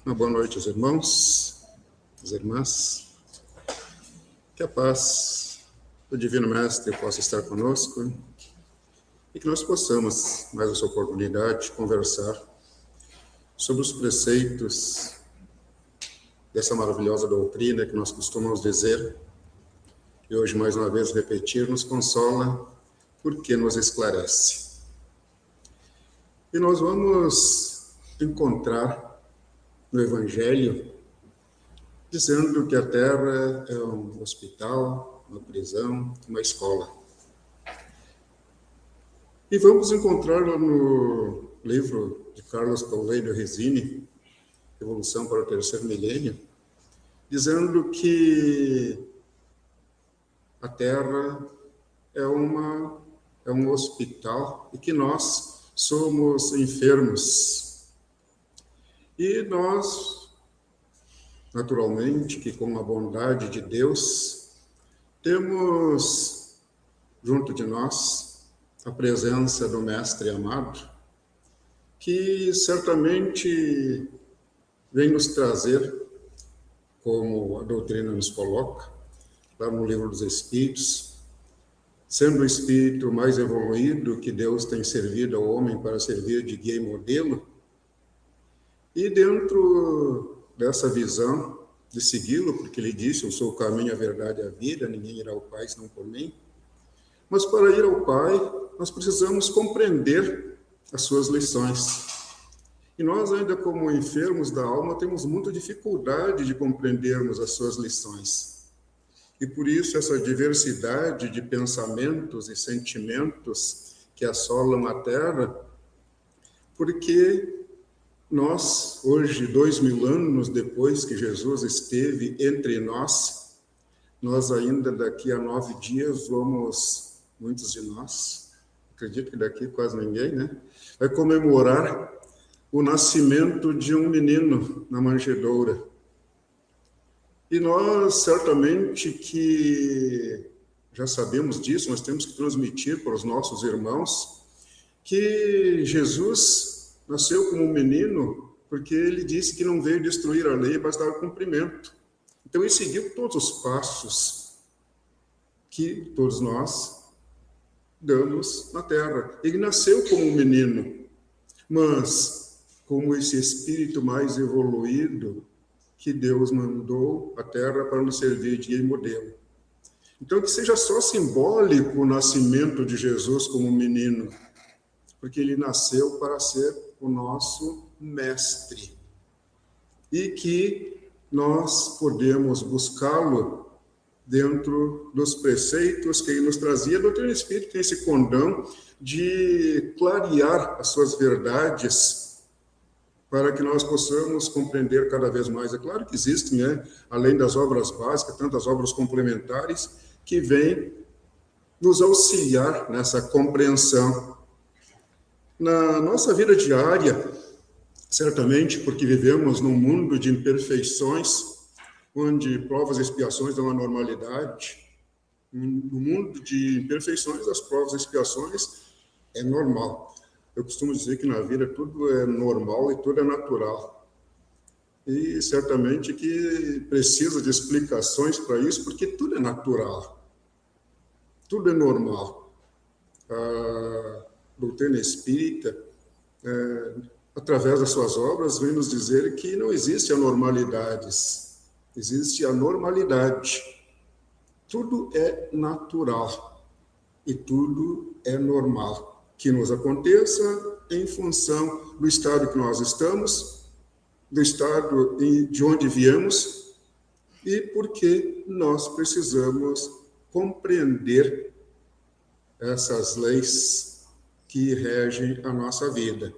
Uma boa noite aos irmãos, às irmãs. Que a paz do Divino Mestre possa estar conosco e que nós possamos, mais essa oportunidade, conversar sobre os preceitos dessa maravilhosa doutrina que nós costumamos dizer, e hoje mais uma vez repetir, nos consola porque nos esclarece. E nós vamos encontrar no Evangelho dizendo que a Terra é um hospital, uma prisão, uma escola. E vamos encontrar no livro de Carlos Paulo Resini, Evolução para o Terceiro Milênio, dizendo que a Terra é um hospital e que nós somos enfermos. E nós, naturalmente, que com a bondade de Deus, temos junto de nós a presença do Mestre amado, que certamente vem nos trazer, como a doutrina nos coloca, lá no Livro dos Espíritos, sendo o espírito mais evoluído que Deus tem servido ao homem para servir de guia e modelo. E dentro dessa visão de segui-lo, porque ele disse, eu sou o caminho, a verdade e a vida, ninguém irá ao Pai senão por mim. Mas para ir ao Pai, nós precisamos compreender as suas lições. E nós ainda como enfermos da alma temos muita dificuldade de compreendermos as suas lições. E por isso essa diversidade de pensamentos e sentimentos que assolam a Terra, porque nós, hoje, 2000 anos depois que Jesus esteve entre nós, nós ainda daqui a 9 dias vamos, muitos de nós, acredito que daqui quase ninguém, né? Vai comemorar o nascimento de um menino na manjedoura. E nós, certamente que já sabemos disso, nós temos que transmitir para os nossos irmãos que Jesus nasceu como um menino porque ele disse que não veio destruir a lei, mas dar cumprimento. Então ele seguiu todos os passos que todos nós damos na Terra. Ele nasceu como um menino, mas como esse espírito mais evoluído que Deus mandou à Terra para nos servir de guia e modelo. Então que seja só simbólico o nascimento de Jesus como um menino, porque ele nasceu para ser o nosso mestre. E que nós podemos buscá-lo dentro dos preceitos que ele nos trazia. A doutrina espírita tem esse condão de clarear as suas verdades para que nós possamos compreender cada vez mais. É claro que existem, né, além das obras básicas, tantas obras complementares que vêm nos auxiliar nessa compreensão. Na nossa vida diária, certamente porque vivemos num mundo de imperfeições, onde provas e expiações dão a normalidade, no mundo de imperfeições, as provas e expiações é normal. Eu costumo dizer que na vida tudo é normal e tudo é natural. E certamente que precisa de explicações para isso, porque tudo é natural, tudo é normal. A doutrina espírita, através das suas obras, vem nos dizer que não existe anormalidades, existe a normalidade. Tudo é natural e tudo é normal. Que nos aconteça em função do estado que nós estamos, do estado de onde viemos e porque nós precisamos compreender essas leis que regem a nossa vida.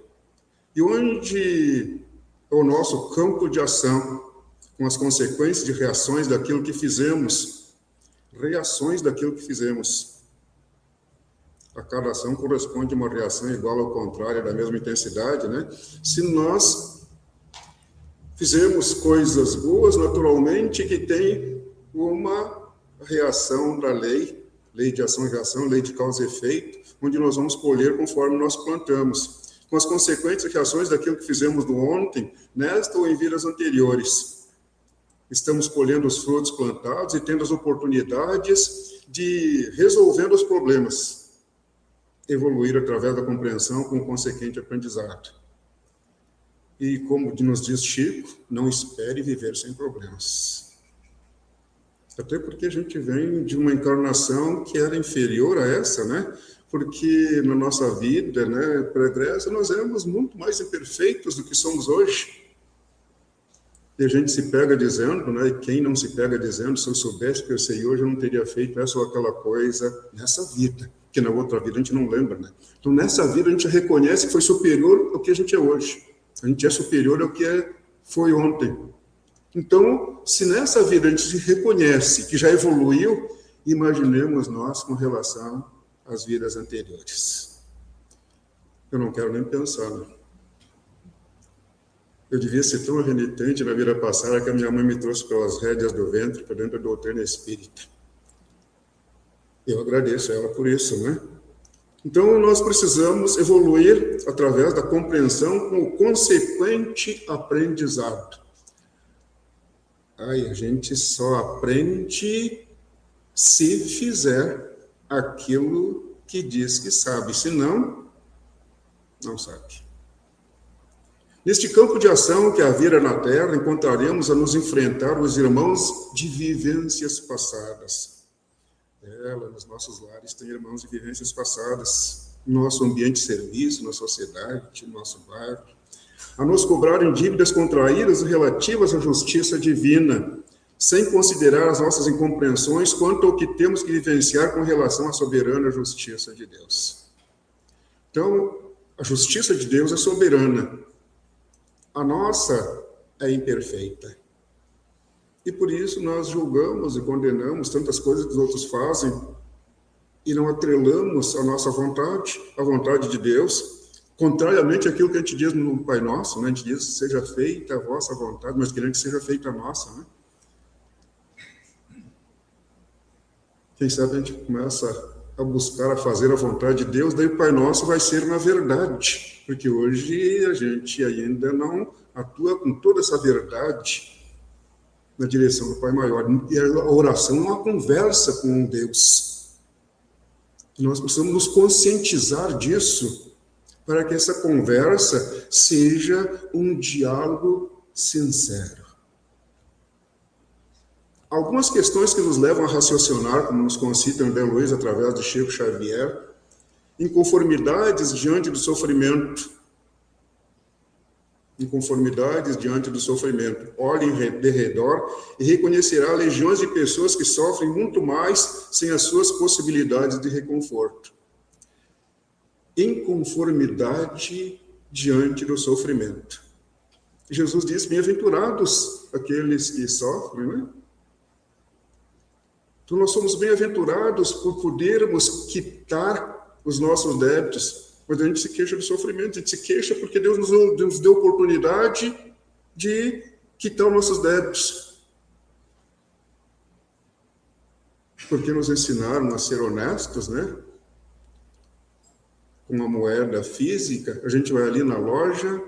E onde é o nosso campo de ação, com as consequências de reações daquilo que fizemos, reações daquilo que fizemos. A cada ação corresponde uma reação igual ao contrário, da mesma intensidade, né? Se nós fizemos coisas boas, naturalmente que tem uma reação da lei, lei de ação e reação, lei de causa e efeito, onde nós vamos colher conforme nós plantamos. com as consequentes reações daquilo que fizemos no ontem, nesta ou em vidas anteriores. Estamos colhendo os frutos plantados e tendo as oportunidades de, resolvendo os problemas, evoluir através da compreensão com o consequente aprendizado. E como nos diz Chico, não espere viver sem problemas. Até porque a gente vem de uma encarnação que era inferior a essa, né? Porque na nossa vida, né, pregressa, nós éramos muito mais imperfeitos do que somos hoje. E a gente se pega dizendo, né, e quem não se pega dizendo, se eu soubesse que eu sei hoje, eu não teria feito essa ou aquela coisa nessa vida, que na outra vida a gente não lembra, né? Então, nessa vida a gente reconhece que foi superior ao que a gente é hoje. A gente é superior ao que foi ontem. Então, se nessa vida a gente se reconhece que já evoluiu, imaginemos nós com relação às vidas anteriores. Eu não quero nem pensar, né? Eu devia ser tão renitente na vida passada que a minha mãe me trouxe pelas rédeas do ventre para dentro da doutrina espírita. Eu agradeço a ela por isso, né? Então, nós precisamos evoluir através da compreensão com o consequente aprendizado. A gente só aprende se fizer aquilo que diz que sabe, senão, não sabe. Neste campo de ação que a vida na Terra, encontraremos a nos enfrentar os irmãos de vivências passadas. Nos nossos lares tem irmãos de vivências passadas, no nosso ambiente de serviço, na sociedade, no nosso bairro, a nos cobrarem dívidas contraídas relativas à justiça divina, sem considerar as nossas incompreensões quanto ao que temos que vivenciar com relação à soberana justiça de Deus. Então, a justiça de Deus é soberana. A nossa é imperfeita. E por isso nós julgamos e condenamos tantas coisas que os outros fazem e não atrelamos a nossa vontade, a vontade de Deus, contrariamente àquilo que a gente diz no Pai Nosso, né? A gente diz, seja feita a vossa vontade, mas querendo que seja feita a nossa, né? Quem sabe a gente começa a buscar, a fazer a vontade de Deus, daí o Pai Nosso vai ser uma verdade, porque hoje a gente ainda não atua com toda essa verdade na direção do Pai Maior. E a oração é uma conversa com Deus. Nós precisamos nos conscientizar disso, para que essa conversa seja um diálogo sincero. Algumas questões que nos levam a raciocinar, como nos concita André Luiz através de Chico Xavier, inconformidades diante do sofrimento. Inconformidades diante do sofrimento. Olhe de redor e reconhecerá legiões de pessoas que sofrem muito mais sem as suas possibilidades de reconforto. Inconformidade diante do sofrimento. Jesus diz, bem-aventurados aqueles que sofrem, né? Então, nós somos bem-aventurados por podermos quitar os nossos débitos. Mas a gente se queixa do sofrimento, a gente se queixa porque Deus nos deu oportunidade de quitar os nossos débitos. Porque nos ensinaram a ser honestos, né? Com uma moeda física, a gente vai ali na loja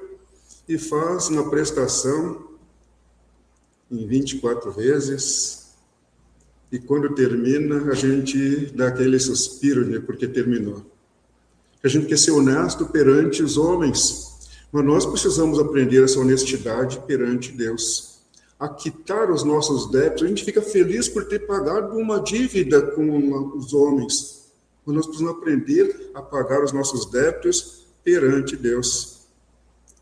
e faz uma prestação em 24 vezes. E quando termina, a gente dá aquele suspiro, né, porque terminou. A gente quer ser honesto perante os homens, mas nós precisamos aprender essa honestidade perante Deus. A quitar os nossos débitos, a gente fica feliz por ter pagado uma dívida com os homens, mas nós precisamos aprender a pagar os nossos débitos perante Deus.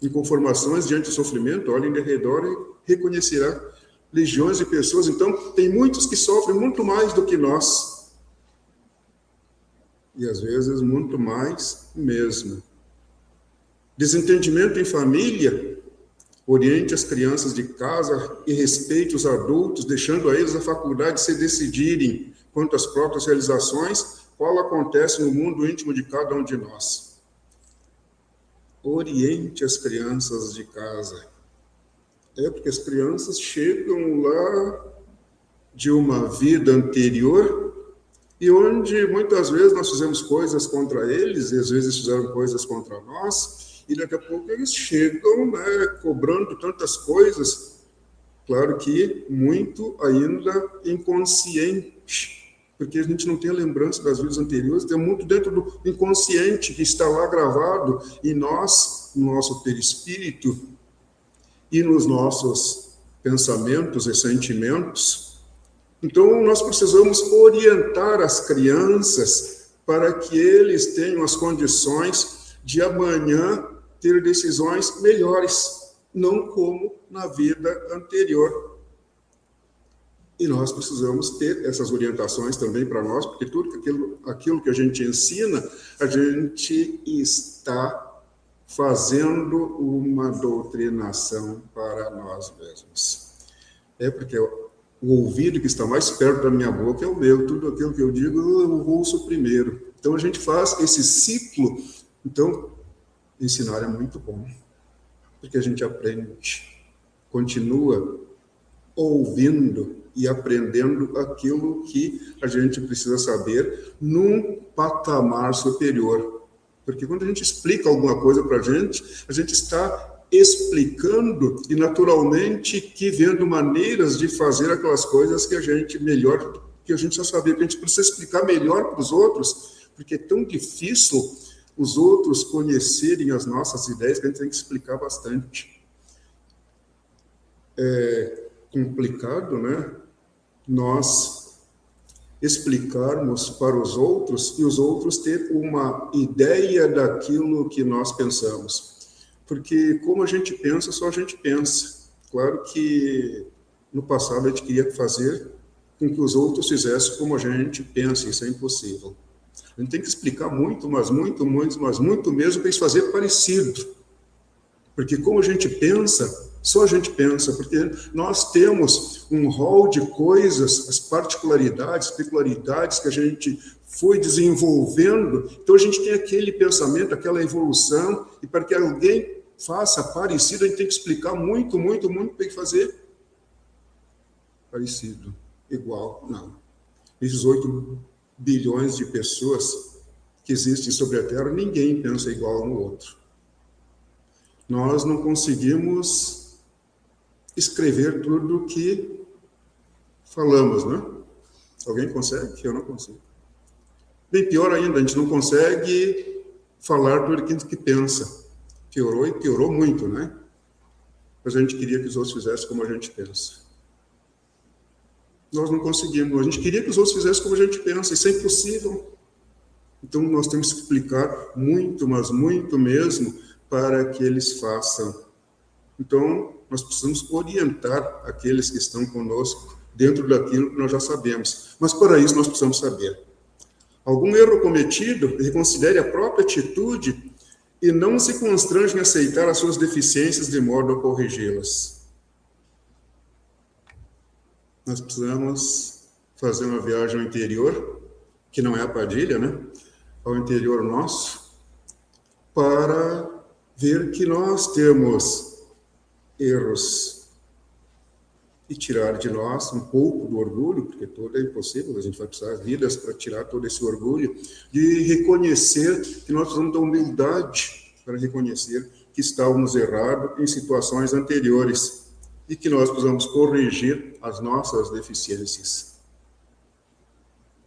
Em conformações diante do sofrimento, olhem de redor e reconhecerá legiões de pessoas. Então, tem muitos que sofrem muito mais do que nós. E, às vezes, muito mais mesmo. Desentendimento em família, oriente as crianças de casa e respeite os adultos, deixando a eles a faculdade de se decidirem quanto às próprias realizações, qual acontece no mundo íntimo de cada um de nós. Oriente as crianças de casa. Porque as crianças chegam lá de uma vida anterior e onde muitas vezes nós fizemos coisas contra eles e às vezes fizeram coisas contra nós e daqui a pouco eles chegam, né, cobrando tantas coisas, claro que muito ainda inconsciente, porque a gente não tem a lembrança das vidas anteriores, tem muito dentro do inconsciente que está lá gravado, e nós, no nosso perispírito e nos nossos pensamentos e sentimentos, então nós precisamos orientar as crianças para que eles tenham as condições de amanhã ter decisões melhores, não como na vida anterior. E nós precisamos ter essas orientações também para nós, porque tudo aquilo que a gente ensina, a gente está fazendo uma doutrinação para nós mesmos. É porque o ouvido que está mais perto da minha boca é o meu, tudo aquilo que eu digo eu ouço primeiro. Então a gente faz esse ciclo. Então, ensinar é muito bom, porque a gente aprende, continua ouvindo e aprendendo aquilo que a gente precisa saber num patamar superior. Porque quando a gente explica alguma coisa para a gente está explicando e naturalmente que vendo maneiras de fazer aquelas coisas que a gente melhor, que a gente já sabia, que a gente precisa explicar melhor para os outros, porque é tão difícil os outros conhecerem as nossas ideias que a gente tem que explicar bastante. É complicado, né? Nós explicarmos para os outros e os outros ter uma ideia daquilo que nós pensamos. Porque como a gente pensa, só a gente pensa. Claro que no passado a gente queria fazer com que os outros fizessem como a gente pensa, isso é impossível. A gente tem que explicar muito, mas muito mesmo para eles fazerem parecido. Porque como a gente pensa, só a gente pensa, porque nós temos um rol de coisas, as particularidades, peculiaridades que a gente foi desenvolvendo, então a gente tem aquele pensamento, aquela evolução, e para que alguém faça parecido, a gente tem que explicar muito para ele fazer parecido, igual, não. Esses 8 bilhões de pessoas que existem sobre a Terra, ninguém pensa igual no outro. Nós não conseguimos escrever tudo o que falamos, né? Alguém consegue? Eu não consigo. Bem pior ainda, a gente não consegue falar tudo aquilo que pensa. Piorou e piorou muito, né? Mas a gente queria que os outros fizessem como a gente pensa. Nós não conseguimos. A gente queria que os outros fizessem como a gente pensa. Isso é impossível. Então, nós temos que explicar muito, mas muito mesmo, para que eles façam. Então, nós precisamos orientar aqueles que estão conosco dentro daquilo que nós já sabemos. Mas, para isso, nós precisamos saber. Algum erro cometido, reconsidere a própria atitude e não se constrange em aceitar as suas deficiências de modo a corrigi-las. Nós precisamos fazer uma viagem ao interior, que não é a Padilha, né? Ao interior nosso, para ver que nós temos erros e tirar de nós um pouco do orgulho, porque tudo é impossível, a gente vai precisar de vidas para tirar todo esse orgulho, de reconhecer que nós precisamos da humildade para reconhecer que estávamos errados em situações anteriores e que nós precisamos corrigir as nossas deficiências.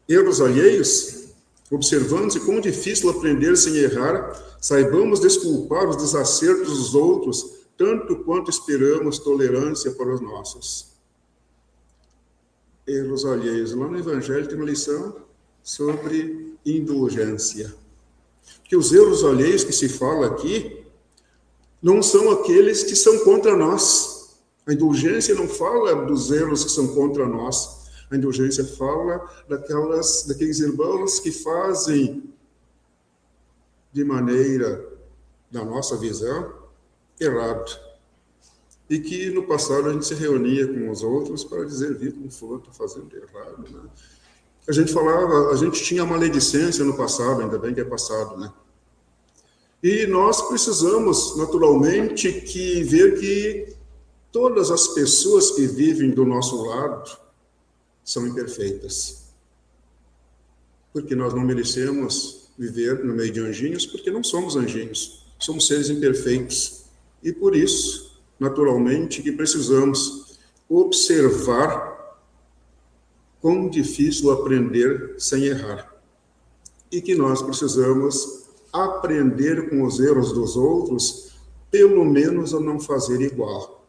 Erros alheios, observando-se quão difícil aprender sem errar, saibamos desculpar os desacertos dos outros, tanto quanto esperamos tolerância para os nossos. Erros alheios. Lá no Evangelho tem uma lição sobre indulgência. Porque os erros alheios que se fala aqui não são aqueles que são contra nós. A indulgência não fala dos erros que são contra nós. A indulgência fala daqueles irmãos que fazem de maneira, da nossa visão, errado. E que no passado a gente se reunia com os outros para dizer, viu como fulano está fazendo errado, né? A gente falava, a gente tinha maledicência no passado, ainda bem que é passado, né? E nós precisamos, naturalmente, ver que todas as pessoas que vivem do nosso lado são imperfeitas. Porque nós não merecemos viver no meio de anjinhos, porque não somos anjinhos. somos seres imperfeitos. E por isso, naturalmente, que precisamos observar quão difícil aprender sem errar. E que nós precisamos aprender com os erros dos outros, pelo menos a não fazer igual.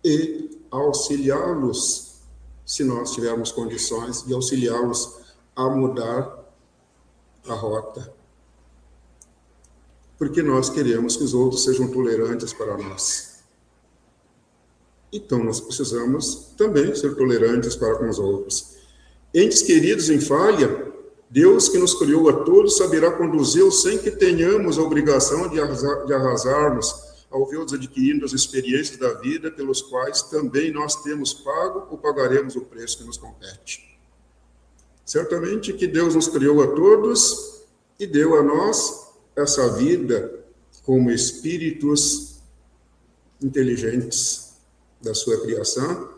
E auxiliá-los, se nós tivermos condições, de auxiliá-los a mudar a rota. Porque nós queremos que os outros sejam tolerantes para nós. Então, nós precisamos também ser tolerantes para com os outros. Entes queridos em falha, Deus que nos criou a todos saberá conduzi-los sem que tenhamos a obrigação de arrasarmos ao vê-los adquirindo as experiências da vida pelos quais também nós temos pago ou pagaremos o preço que nos compete. Certamente que Deus nos criou a todos e deu a nós essa vida como espíritos inteligentes da sua criação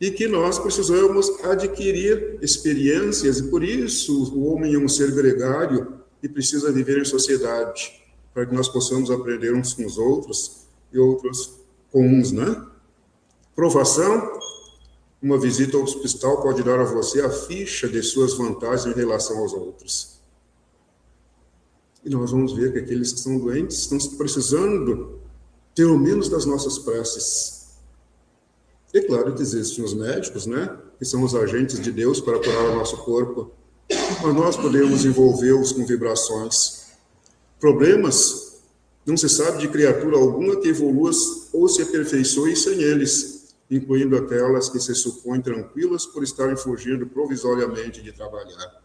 e que nós precisamos adquirir experiências e por isso o homem é um ser gregário e precisa viver em sociedade para que nós possamos aprender uns com os outros e outros com uns, né? Provação, uma visita ao hospital pode dar a você a ficha de suas vantagens em relação aos outros. E nós vamos ver que aqueles que são doentes estão precisando, pelo menos, das nossas preces. É claro que existem os médicos, né? Que são os agentes de Deus para curar o nosso corpo. Mas nós podemos envolvê-los com vibrações. Problemas, não se sabe de criatura alguma que evolua ou se aperfeiçoe sem eles, incluindo aquelas que se supõem tranquilas por estarem fugindo provisoriamente de trabalhar.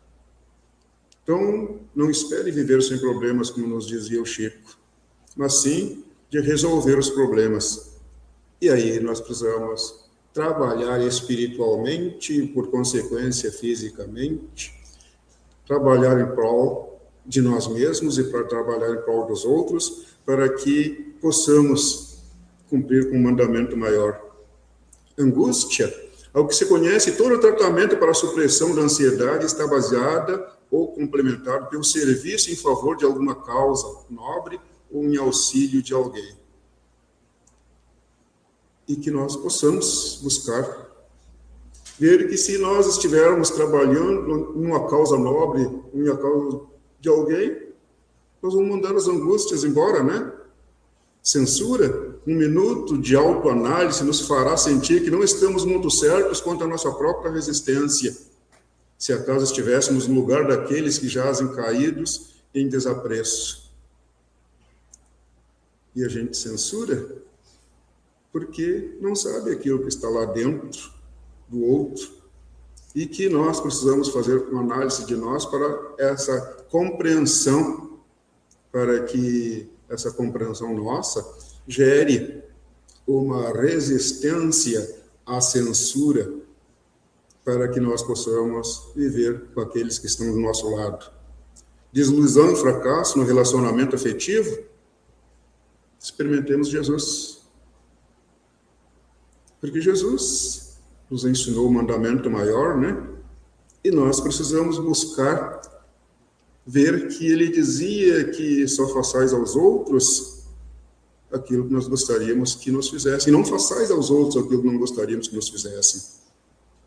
Então, não espere viver sem problemas, como nos dizia o Chico, mas sim de resolver os problemas. E aí nós precisamos trabalhar espiritualmente e, por consequência, fisicamente, trabalhar em prol de nós mesmos e para trabalhar em prol dos outros, para que possamos cumprir com um mandamento maior. Angústia, ao que se conhece, todo o tratamento para a supressão da ansiedade está baseada ou complementado pelo serviço em favor de alguma causa nobre ou em auxílio de alguém. E que nós possamos buscar ver que se nós estivermos trabalhando numa causa nobre, numa causa de alguém, nós vamos mandar as angústias embora, né? Censura, um minuto de autoanálise nos fará sentir que não estamos muito certos quanto à nossa própria resistência, se acaso estivéssemos no lugar daqueles que jazem caídos em desapreço. E a gente censura porque não sabe aquilo que está lá dentro do outro e que nós precisamos fazer uma análise de nós para essa compreensão, para que essa compreensão nossa gere uma resistência à censura, para que nós possamos viver com aqueles que estão do nosso lado. Desilusão e fracasso no relacionamento afetivo, experimentemos Jesus. Porque Jesus nos ensinou o mandamento maior, né? E nós precisamos buscar ver que ele dizia que só façais aos outros aquilo que nós gostaríamos que nos fizessem. E não façais aos outros aquilo que não gostaríamos que nos fizessem.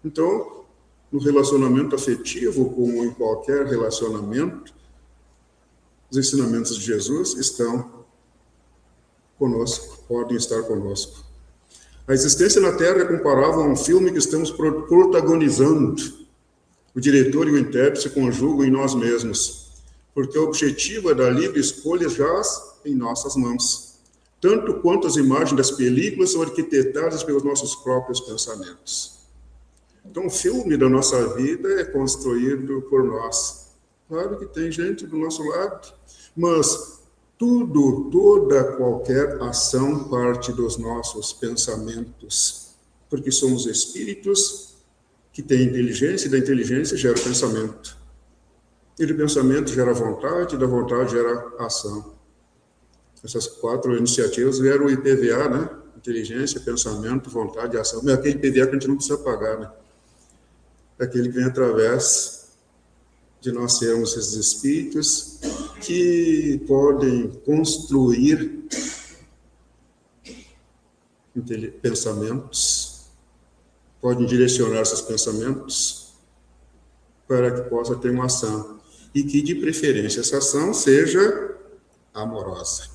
Então, no relacionamento afetivo, como em qualquer relacionamento, os ensinamentos de Jesus estão conosco, podem estar conosco. A existência na Terra é comparável a um filme que estamos protagonizando. O diretor e o intérprete se conjugam em nós mesmos, porque o objetivo é da livre escolha jaz em nossas mãos, tanto quanto as imagens das películas são arquitetadas pelos nossos próprios pensamentos. Então, o filme da nossa vida é construído por nós. Claro que tem gente do nosso lado, mas qualquer ação parte dos nossos pensamentos, porque somos espíritos que têm inteligência, e da inteligência gera pensamento. E do pensamento gera vontade, e da vontade gera ação. Essas 4 iniciativas vieram o IPVA, né? Inteligência, pensamento, vontade e ação. Mas aquele IPVA que a gente não precisa pagar, né? É aquele que vem através de nós sermos esses espíritos que podem construir pensamentos, podem direcionar esses pensamentos para que possa ter uma ação. E que, de preferência, essa ação seja amorosa.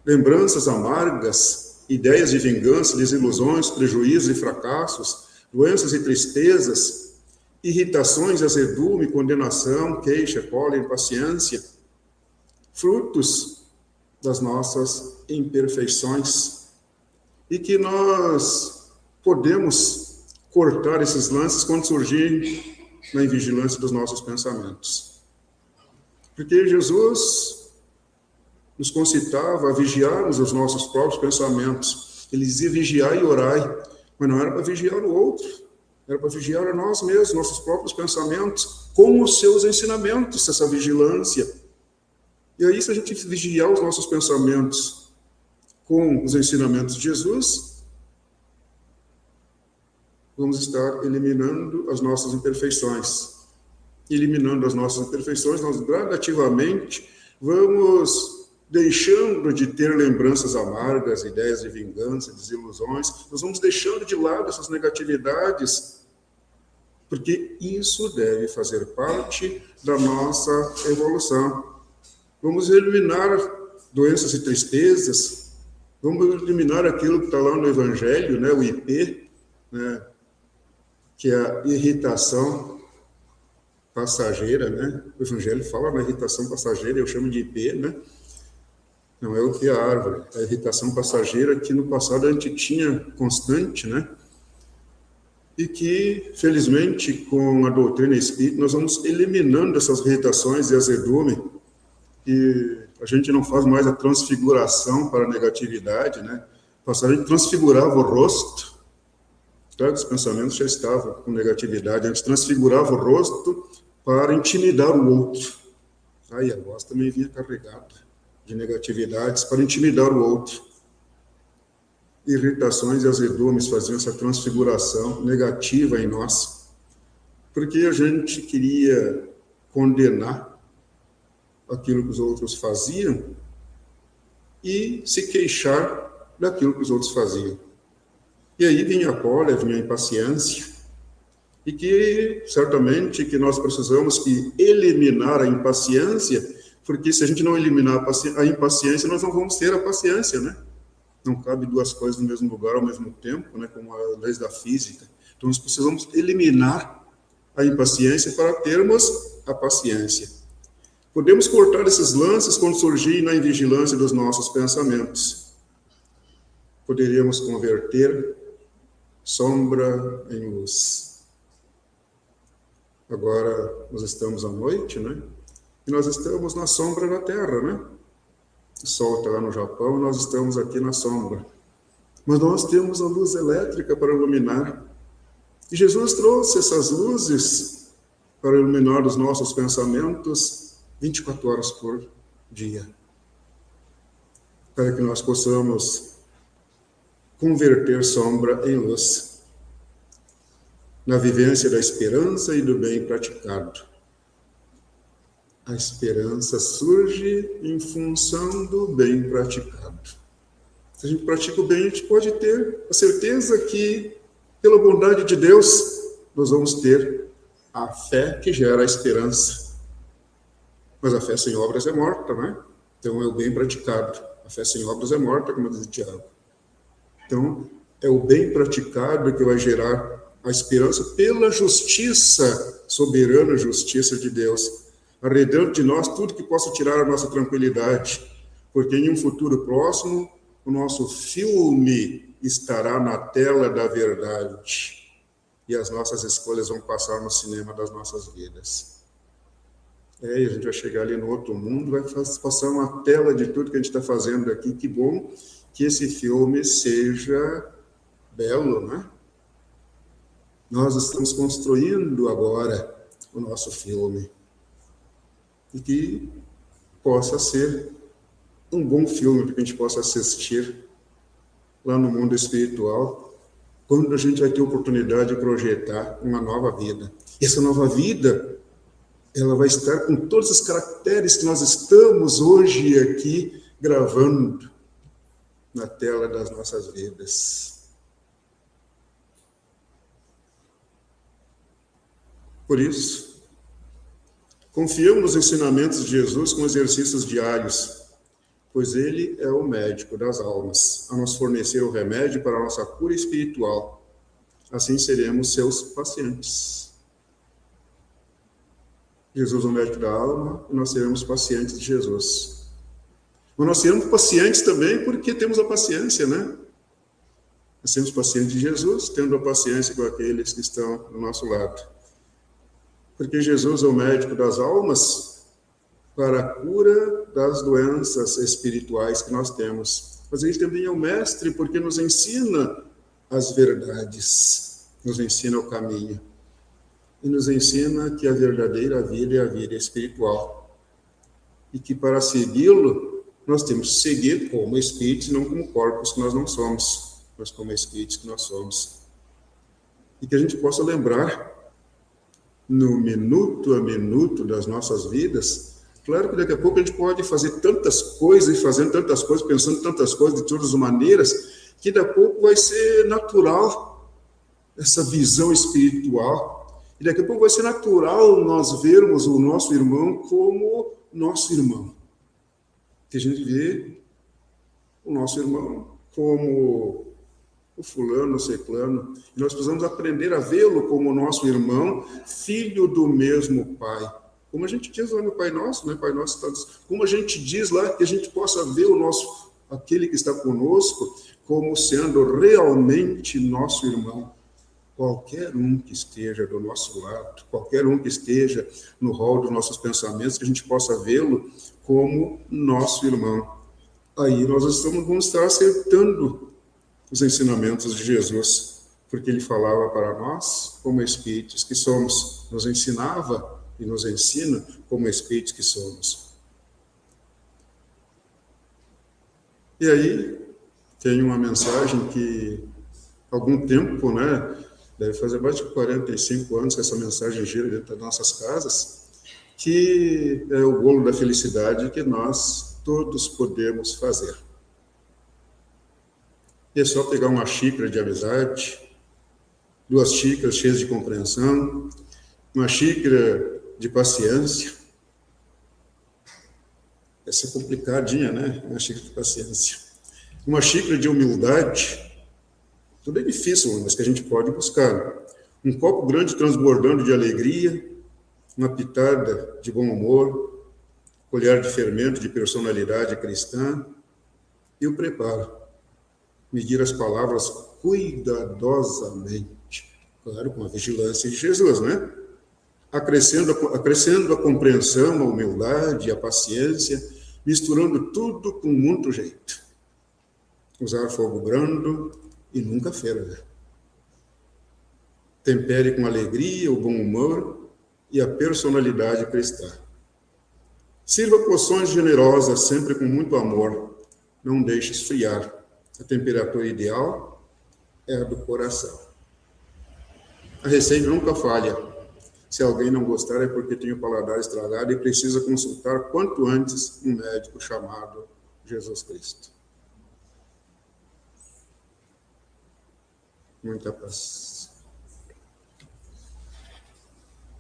Lembranças amargas, ideias de vingança, desilusões, prejuízos e fracassos, doenças e tristezas, irritações, azedume, condenação, queixa, cólera, impaciência, frutos das nossas imperfeições, e que nós podemos cortar esses lances quando surgirem na invigilância dos nossos pensamentos. Porque Jesus nos concitava a vigiarmos os nossos próprios pensamentos. Ele dizia vigiai e orai, mas não era para vigiar o outro, era para vigiar a nós mesmos, nossos próprios pensamentos, com os seus ensinamentos, essa vigilância. E aí, se a gente vigiar os nossos pensamentos com os ensinamentos de Jesus, vamos estar eliminando as nossas imperfeições. Eliminando as nossas imperfeições, nós gradativamente vamos deixando de ter lembranças amargas, ideias de vingança, desilusões, nós vamos deixando de lado essas negatividades, porque isso deve fazer parte da nossa evolução. Vamos eliminar doenças e tristezas, vamos eliminar aquilo que está lá no Evangelho, né, o IP, né, que é a irritação passageira, né? O Evangelho fala na irritação passageira, eu chamo de IP, né? Não é o que é a árvore, é a irritação passageira que no passado a gente tinha constante, né? E que, felizmente, com a doutrina espírita, nós vamos eliminando essas irritações e azedume, e a gente não faz mais a transfiguração para a negatividade, né? Passado a gente transfigurava o rosto, claro que os pensamentos já estavam com negatividade, a gente transfigurava o rosto para intimidar o outro. Aí a voz também vinha carregada de negatividades para intimidar o outro. Irritações e azedumes faziam essa transfiguração negativa em nós, porque a gente queria condenar aquilo que os outros faziam e se queixar daquilo que os outros faziam. E aí vinha a cólera, vinha a impaciência, e que certamente que nós precisamos que eliminar a impaciência, porque se a gente não eliminar a impaciência, nós não vamos ter a paciência, né? Não cabe duas coisas no mesmo lugar ao mesmo tempo, né? Como as leis da física. Então nós precisamos eliminar a impaciência para termos a paciência. Podemos cortar esses lances quando surgirem na invigilância dos nossos pensamentos. Poderíamos converter sombra em luz. Agora nós estamos à noite, né? E nós estamos na sombra da Terra, né? O Sol está lá no Japão e nós estamos aqui na sombra. Mas nós temos a luz elétrica para iluminar. E Jesus trouxe essas luzes para iluminar os nossos pensamentos 24 horas por dia. Para que nós possamos converter sombra em luz. Na vivência da esperança e do bem praticado. A esperança surge em função do bem praticado. Se a gente pratica o bem, a gente pode ter a certeza que, pela bondade de Deus, nós vamos ter a fé que gera a esperança. Mas a fé sem obras é morta, né? Então é o bem praticado. A fé sem obras é morta, como diz o Tiago. Então é o bem praticado que vai gerar a esperança pela justiça, soberana justiça de Deus, arredando de nós tudo que possa tirar a nossa tranquilidade, porque em um futuro próximo, o nosso filme estará na tela da verdade, e as nossas escolhas vão passar no cinema das nossas vidas. E a gente vai chegar ali no outro mundo, vai passar uma tela de tudo que a gente está fazendo aqui. Que bom que esse filme seja belo, né? Nós estamos construindo agora o nosso filme. E que possa ser um bom filme para que a gente possa assistir lá no mundo espiritual, quando a gente vai ter oportunidade de projetar uma nova vida. E essa nova vida ela vai estar com todos os caracteres que nós estamos hoje aqui gravando na tela das nossas vidas. Por isso, confiamos nos ensinamentos de Jesus com exercícios diários, pois ele é o médico das almas, a nos fornecer o remédio para a nossa cura espiritual. Assim seremos seus pacientes. Jesus é o médico da alma e nós seremos pacientes de Jesus. Mas nós seremos pacientes também porque temos a paciência, né? Nós seremos pacientes de Jesus, tendo a paciência com aqueles que estão do nosso lado. Porque Jesus é o médico das almas para a cura das doenças espirituais que nós temos. Mas ele também é o mestre porque nos ensina as verdades, nos ensina o caminho. E nos ensina que a verdadeira vida é a vida espiritual. E que para segui-lo, nós temos que seguir como espíritos, não como corpos que nós não somos, mas como espíritos que nós somos. E que a gente possa lembrar, no minuto a minuto das nossas vidas, claro que daqui a pouco a gente pode fazer tantas coisas, e fazendo tantas coisas, pensando tantas coisas de todas as maneiras, que daqui a pouco vai ser natural essa visão espiritual. E daqui a pouco vai ser natural nós vermos o nosso irmão como nosso irmão. Que a gente vê o nosso irmão como o fulano, o ciclano. E nós precisamos aprender a vê-lo como nosso irmão, filho do mesmo Pai. Como a gente diz lá no Pai Nosso, né? Pai Nosso, como a gente diz lá, que a gente possa ver o nosso, aquele que está conosco, como sendo realmente nosso irmão. Qualquer um que esteja do nosso lado, qualquer um que esteja no rol dos nossos pensamentos, que a gente possa vê-lo como nosso irmão. Aí nós vamos estar acertando os ensinamentos de Jesus, porque ele falava para nós como espíritos que somos, nos ensinava e nos ensina como espíritos que somos. E aí tem uma mensagem que há algum tempo, né, deve fazer mais de 45 anos que essa mensagem gira dentro das nossas casas, que é o bolo da felicidade que nós todos podemos fazer. E é só pegar uma xícara de amizade, 2 xícaras cheias de compreensão, uma xícara de paciência. Essa é complicadinha, né? Uma xícara de paciência. Uma xícara de humildade. Tudo é difícil, mas que a gente pode buscar. Um copo grande transbordando de alegria, uma pitada de bom humor, colher de fermento de personalidade cristã e o preparo. Medir as palavras cuidadosamente, claro, com a vigilância de Jesus, né? Acrescendo a compreensão, a humildade, a paciência, misturando tudo com muito jeito. Usar fogo brando e nunca ferve. Tempere com alegria, o bom humor e a personalidade cristã. Sirva poções generosas, sempre com muito amor. Não deixe esfriar. A temperatura ideal é a do coração. A receita nunca falha. Se alguém não gostar é porque tem o paladar estragado e precisa consultar quanto antes um médico chamado Jesus Cristo. Muita paz.